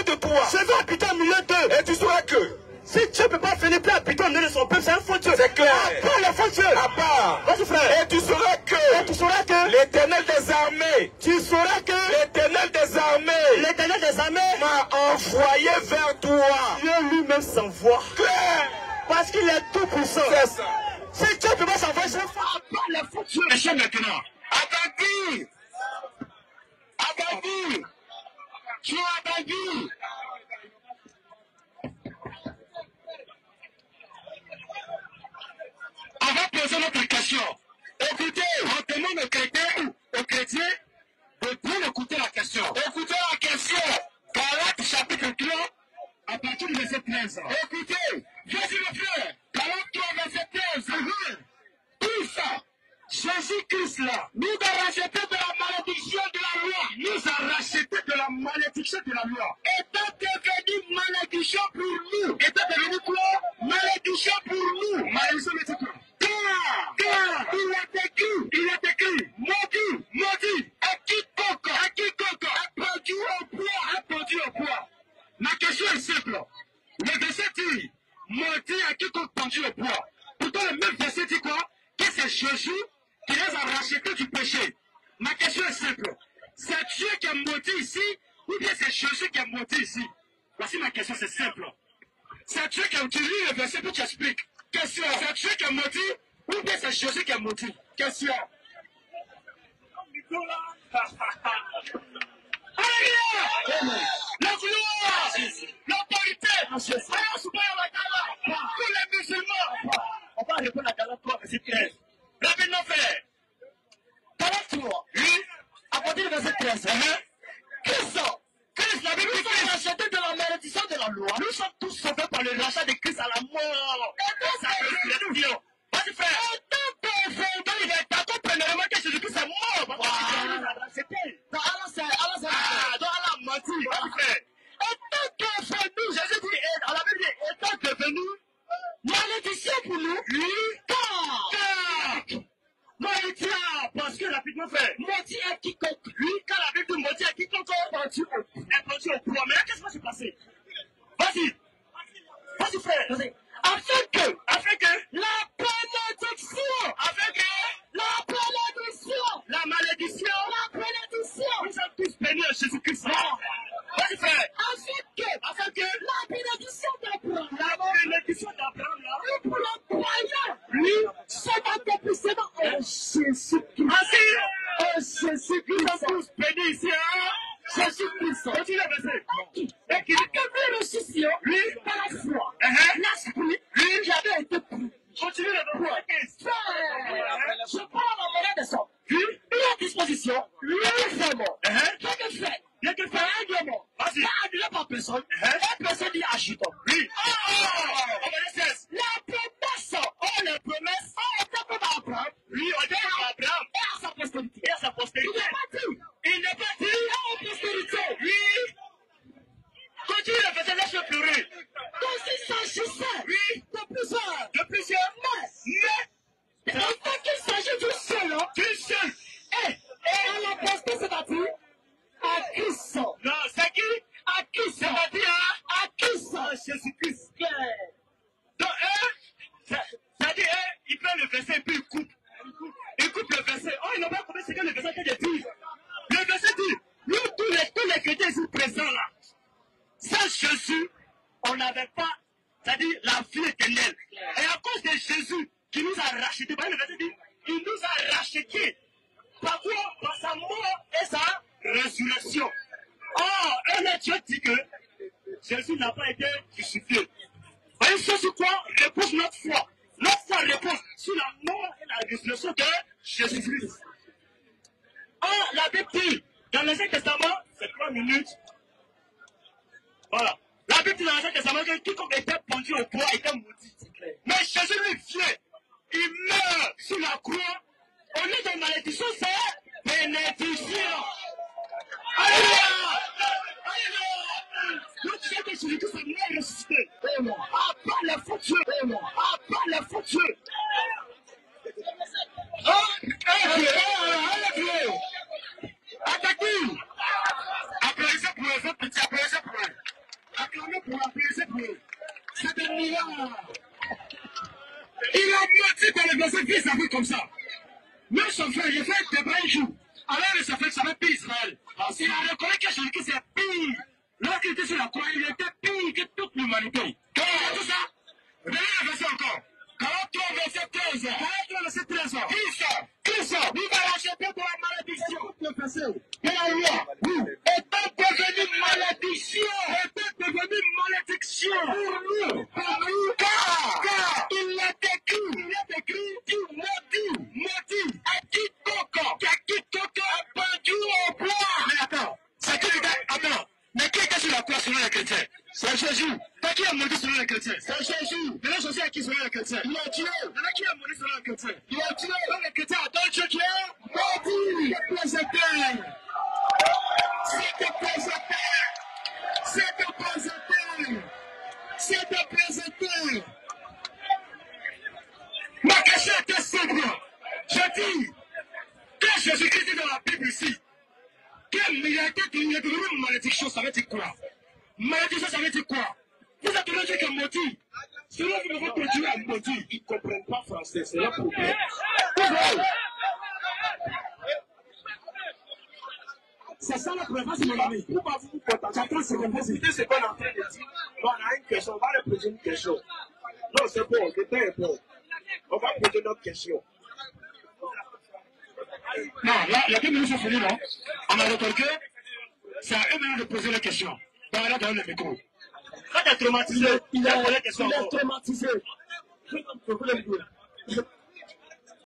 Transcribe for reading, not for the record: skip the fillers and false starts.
de toi. Je vais habiter au milieu d'eux. Et tu sauras que si Dieu ne peut pas finir plus habiter au milieu de son peuple, c'est un faux Dieu. c'est clair. À part le faux Dieu. À part. Vas-y frère. Et tu sauras que l'Éternel des armées. Tu sauras que l'Éternel des armées. l'Éternel des armées m'a envoyé vers toi. Dieu lui-même s'envoie. Clair. Parce qu'il est tout puissant. C'est ça. Si Dieu ne peut pas s'envoyer, c'est un faux Dieu. Le faux Dieu. Méchant maintenant. Agadi. Agadi. Tu as Agadi. On va poser notre question. Écoutez, on demande aux chrétiens de bien écouter la question. Écoutez la question. Galates chapitre 3, à partir du verset 13. Écoutez, vas-y le frère. Galates 3, verset 13. Tout ça, Jésus-Christ là, nous a racheté de la malédiction de la loi. Nous a racheté de la malédiction de la loi. Étant devenu malédiction pour nous. Étant devenu quoi? Malédiction pour nous. Malédiction de quoi? Car il est écrit, maudit, à quiconque a pendu au bois. Ma question est simple. Le verset dit, maudit à quiconque pendu au bois. Pourtant le même verset dit quoi? Que c'est Jésus qui les a rachetés du péché. Ma question est simple. C'est Dieu qui a maudit ici, ou bien c'est Jésus qui a maudit ici? Voici ma question, c'est simple. C'est Dieu qui a utilisé le verset pour t'expliquer. Question, c'est Dieu qui a maudit, ou bien c'est Jésus qui a maudit? Question. Alléluia! La gloire! L'autorité! Tous les musulmans! On va répondre à Galates 3, verset 13. Rabbi Nofel. Galates 3. Oui. À partir du verset 13. Christ, la Bible dit qu'il est racheté de la malédiction de la loi. Nous sommes tous sauvés par le rachat de Christ à la mort. Ça veut dire, vas-y frère. Donc il est d'accord premièrement que Jésus-Christ est mort. Donc Allah a menti. Vas-y frère. Étant que nous, Jésus dit, à la Bible dit, étant devenu malédiction pour nous. Oui. Car. Maudit, parce que rapidement fait. Maudit à quiconque. Oui, car la Bible dit maudit à quiconque est pendu au poids. Mais là, qu'est-ce qui va se passer? Vas-y. Vas-y, frère. Vas-y. Afin que la bénédiction. La malédiction. Nous sommes tous bénis à Jésus-Christ. Vas-y, frère. Afin que la bénédiction d'Abraham, là. Oui, pour le croyant. Oui. C'est accomplissement en Jésus-Christ. Jésus-Christ. Nous sommes tous bénis ici, hein. Jésus-Christ. Continue le verset. Et qui nous ressuscitions, lui, par la foi. L'esprit, lui, qui avait été pris. Continue le verset. Je parle à la monnaie des sommes. Lui, il est à disposition. Lui, il est mort. Bien que fait règlement. Vas-y. Pas annulé par personne. Et personne dit achetant. Oui. Les promesses ont été faites à Abraham. Oui, on dit à Abraham. Et à sa postérité. Il n'est pas dit. Et à postérité. Oui. Continue le verset, laisse-le pleurer. Donc il s'agissait. Oui. De plusieurs. Mais en fait qu'il s'agit d'une seule. D'une seule. Et à la postérité, c'est-à-dire à Christ. Non, c'est qui? À Christ. C'est-à-dire à Christ. Jésus-Christ. Donc, c'est-à-dire, il prend le verset et puis il coupe. Il coupe le verset. Oh, il n'a pas compris ce que le verset dit. Le verset dit, nous, tous les chrétiens ici présents là, sans Jésus, on n'avait pas, c'est-à-dire la vie éternelle. Et à cause de Jésus qui nous a rachetés, le verset dit, il nous a rachetés. Par quoi? Par sa mort et sa résurrection. Or, un Dieu dit que Jésus n'a pas été crucifié. Voyez ce sur quoi repose notre foi. Notre foi repose sur la mort et la résurrection de Jésus-Christ. Or, la Bible dit, dans l'Ancien Testament, c'est 3 minutes. Voilà. La Bible dit dans l'Ancien Testament que quiconque était pendu au bois était maudit. Mais Jésus lui vient. Il meurt sur la croix. Au lieu de malédiction, c'est bénédiction. Alléluia! Alléluia! Donc, c'est que Jésus-Christ est mort et ressuscité. À part les faux dieux. À part les faux dieux. Attaquez! Applaudissez pour les autres petits, applaudissez pour eux. commencé à vivre sa vie comme ça. Même son frère, il a fait des vrais jours. Alors sa frère savait pire Israël. Il a reconnu que Jésus c'est pire. Lorsqu'il était sur la croix, il était pire que toute l'humanité. Quand il a tout ça, regardez le verset encore. 43 verset 13. 43 verset 13. Qui ça? Il va l'acheter pour la malédiction. Le verset. Et la loi. Oui. Étant devenu malédiction. Étant devenu malédiction. Pour nous. Car il est écrit. Il maudit. À quiconque a pendu au bois. Mais attends. C'est qui attends. Mais qui était sur la croix selon les chrétiens? C'est Jésus. T'as qui a maudit selon les chrétiens? C'est Jésus. Maintenant, Jésus a qui selon les chrétiens? Il a tué. Maintenant, qui a maudit selon les chrétiens? Il a tué. Donc, les chrétiens adorent Dieu qui est maudit. C'est te présenter. Ma question était simple. Je dis, quand Jésus-Christ est dans la Bible ici, il a devenu une malédiction, ça veut dire quoi? Malédiction, ça veut dire quoi? Vous êtes toujours dit que maudit. Selon vous devez continuer à maudire. Ils ne comprennent pas français, c'est leur problème. C'est ça le problème, c'est mon ami. Pourquoi vous vous contentez? J'attends ce qu'on veut. C'est ce qu'on est en train de dire. On a une question, on va leur poser une question. Non, c'est bon, le temps est bon. On va poser notre question. Non, là, les 2 minutes sont finies, non? On a remarqué, c'est à eux maintenant de poser les questions. Donc là, donne le micro. Quand tu es traumatisé, il a posé les questions. Il est traumatisé. Je vais te poser les questions.